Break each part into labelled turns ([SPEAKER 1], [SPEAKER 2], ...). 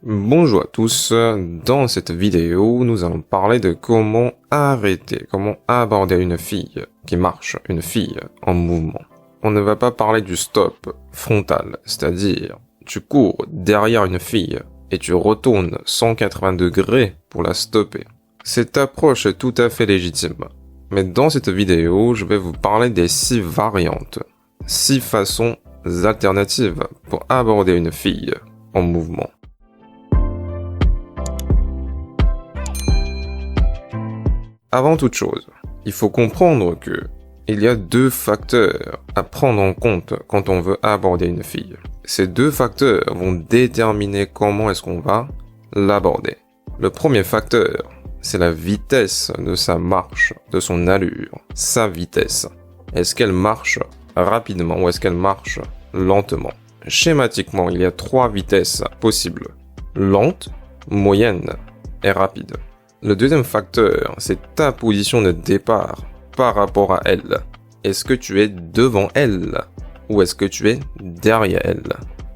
[SPEAKER 1] Bonjour à tous, dans cette vidéo, nous allons parler de comment aborder une fille qui marche, une fille en mouvement. On ne va pas parler du stop frontal, c'est-à-dire tu cours derrière une fille et tu retournes 180 degrés pour la stopper. Cette approche est tout à fait légitime, mais dans cette vidéo, je vais vous parler des 6 variantes, 6 façons alternatives pour aborder une fille en mouvement. Avant toute chose, il faut comprendre que il y a 2 facteurs à prendre en compte quand on veut aborder une fille. Ces 2 facteurs vont déterminer comment est-ce qu'on va l'aborder. Le premier facteur, c'est la vitesse de sa marche, de son allure, sa vitesse. Est-ce qu'elle marche rapidement ou est-ce qu'elle marche lentement? Schématiquement, il y a 3 vitesses possibles. Lente, moyenne et rapide. Le deuxième facteur, c'est ta position de départ par rapport à elle. Est-ce que tu es devant elle ou est-ce que tu es derrière elle?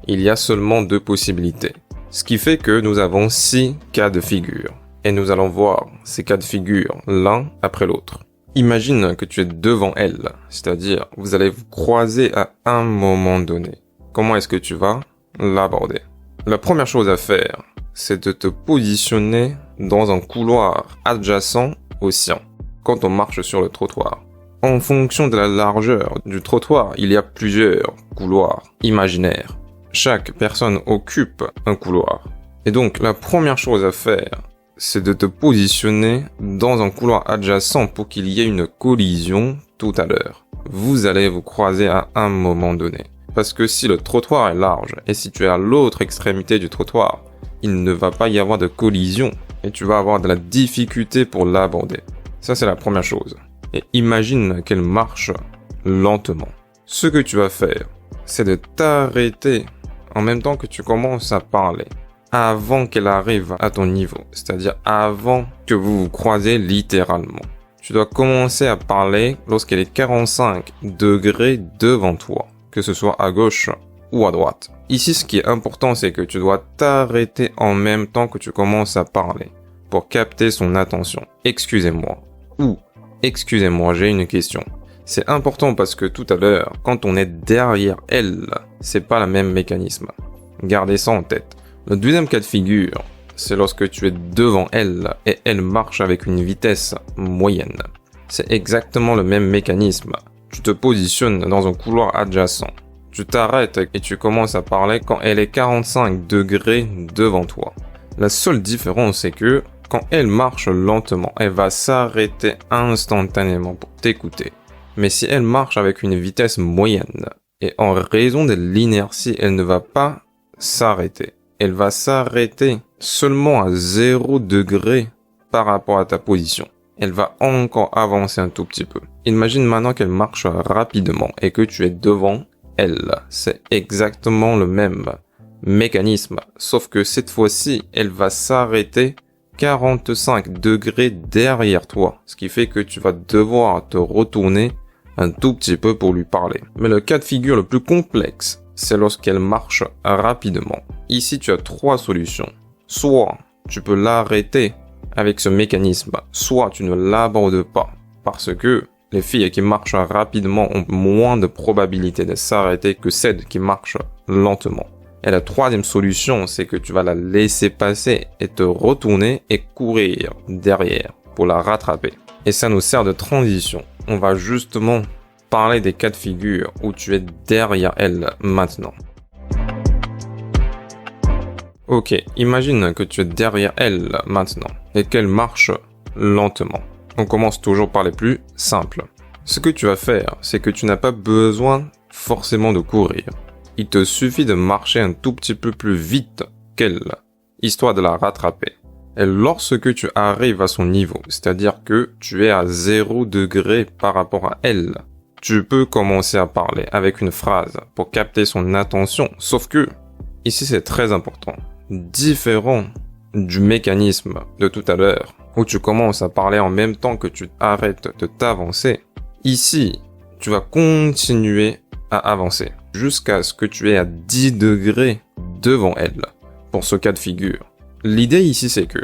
[SPEAKER 1] Il y a seulement 2 possibilités. Ce qui fait que nous avons 6 cas de figure. Et nous allons voir ces cas de figure l'un après l'autre. Imagine que tu es devant elle, c'est-à-dire vous allez vous croiser à un moment donné. Comment est-ce que tu vas l'aborder? La première chose à faire, c'est de te positionner dans un couloir adjacent au sien, quand on marche sur le trottoir. En fonction de la largeur du trottoir, il y a plusieurs couloirs imaginaires. Chaque personne occupe un couloir. Et donc, la première chose à faire, c'est de te positionner dans un couloir adjacent pour qu'il y ait une collision tout à l'heure. Vous allez vous croiser à un moment donné. Parce que si le trottoir est large et si tu es à l'autre extrémité du trottoir, il ne va pas y avoir de collision et tu vas avoir de la difficulté pour l'aborder. Ça, c'est la première chose. Et imagine qu'elle marche lentement. Ce que tu vas faire, c'est de t'arrêter en même temps que tu commences à parler, avant qu'elle arrive à ton niveau, c'est-à-dire avant que vous vous croisez littéralement. Tu dois commencer à parler lorsqu'elle est 45 degrés devant toi, que ce soit à gauche ou à droite. Ici, ce qui est important, c'est que tu dois t'arrêter en même temps que tu commences à parler pour capter son attention. Excusez-moi. Ou excusez-moi, j'ai une question. C'est important parce que tout à l'heure, quand on est derrière elle, c'est pas le même mécanisme. Gardez ça en tête. Le deuxième cas de figure, c'est lorsque tu es devant elle et elle marche avec une vitesse moyenne. C'est exactement le même mécanisme. Tu te positionnes dans un couloir adjacent. Tu t'arrêtes et tu commences à parler quand elle est 45 degrés devant toi. La seule différence, c'est que quand elle marche lentement, elle va s'arrêter instantanément pour t'écouter. Mais si elle marche avec une vitesse moyenne, et en raison de l'inertie, elle ne va pas s'arrêter. Elle va s'arrêter seulement à 0 degré par rapport à ta position. Elle va encore avancer un tout petit peu. Imagine maintenant qu'elle marche rapidement et que tu es devant elle. C'est exactement le même mécanisme, sauf que cette fois-ci, elle va s'arrêter 45 degrés derrière toi, ce qui fait que tu vas devoir te retourner un tout petit peu pour lui parler. Mais le cas de figure le plus complexe, c'est lorsqu'elle marche rapidement. Ici, tu as 3 solutions. Soit tu peux l'arrêter avec ce mécanisme, soit tu ne l'abordes pas, parce que les filles qui marchent rapidement ont moins de probabilité de s'arrêter que celles qui marchent lentement. Et la troisième solution, c'est que tu vas la laisser passer et te retourner et courir derrière pour la rattraper. Et ça nous sert de transition. On va justement parler des cas de figure où tu es derrière elle maintenant. Ok, imagine que tu es derrière elle maintenant et qu'elle marche lentement. On commence toujours par les plus simples. Ce que tu vas faire, c'est que tu n'as pas besoin forcément de courir. Il te suffit de marcher un tout petit peu plus vite qu'elle, histoire de la rattraper. Et lorsque tu arrives à son niveau, c'est-à-dire que tu es à 0 degré par rapport à elle, tu peux commencer à parler avec une phrase pour capter son attention. Sauf que, ici c'est très important, différent du mécanisme de tout à l'heure, où tu commences à parler en même temps que tu arrêtes de t'avancer, ici, tu vas continuer à avancer jusqu'à ce que tu aies à 10 degrés devant elle pour ce cas de figure. L'idée ici, c'est que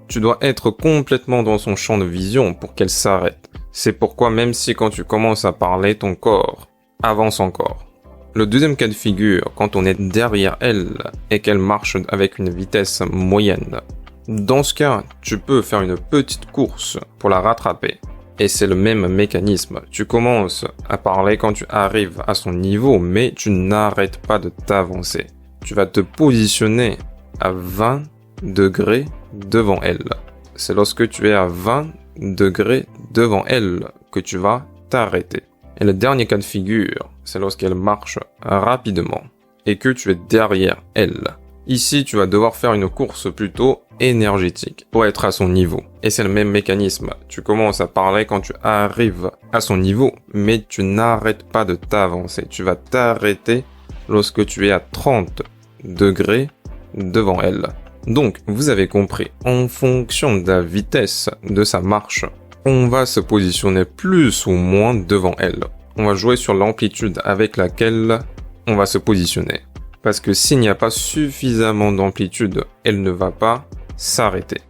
[SPEAKER 1] tu dois être complètement dans son champ de vision pour qu'elle s'arrête. C'est pourquoi même si quand tu commences à parler, ton corps avance encore. Le deuxième cas de figure, quand on est derrière elle et qu'elle marche avec une vitesse moyenne. Dans ce cas, tu peux faire une petite course pour la rattraper. Et c'est le même mécanisme. Tu commences à parler quand tu arrives à son niveau, mais tu n'arrêtes pas de t'avancer. Tu vas te positionner à 20 degrés devant elle. C'est lorsque tu es à 20 degrés devant elle que tu vas t'arrêter. Et le dernier cas de figure, c'est lorsqu'elle marche rapidement et que tu es derrière elle. Ici, tu vas devoir faire une course plutôt énergétique pour être à son niveau. Et c'est le même mécanisme. Tu commences à parler quand tu arrives à son niveau, mais tu n'arrêtes pas de t'avancer. Tu vas t'arrêter lorsque tu es à 30 degrés devant elle. Donc, vous avez compris, en fonction de la vitesse de sa marche, on va se positionner plus ou moins devant elle. On va jouer sur l'amplitude avec laquelle on va se positionner. Parce que s'il n'y a pas suffisamment d'amplitude, elle ne va pas s'arrêter.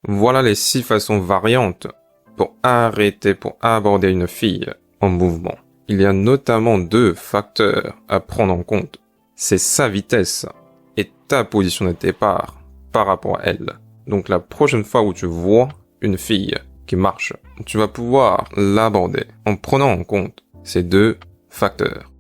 [SPEAKER 1] Voilà les 6 façons variantes pour arrêter, pour aborder une fille en mouvement. Il y a notamment 2 facteurs à prendre en compte. C'est sa vitesse et ta position de départ par rapport à elle. Donc la prochaine fois où tu vois une fille qui marche, tu vas pouvoir l'aborder en prenant en compte ces 2 facteurs.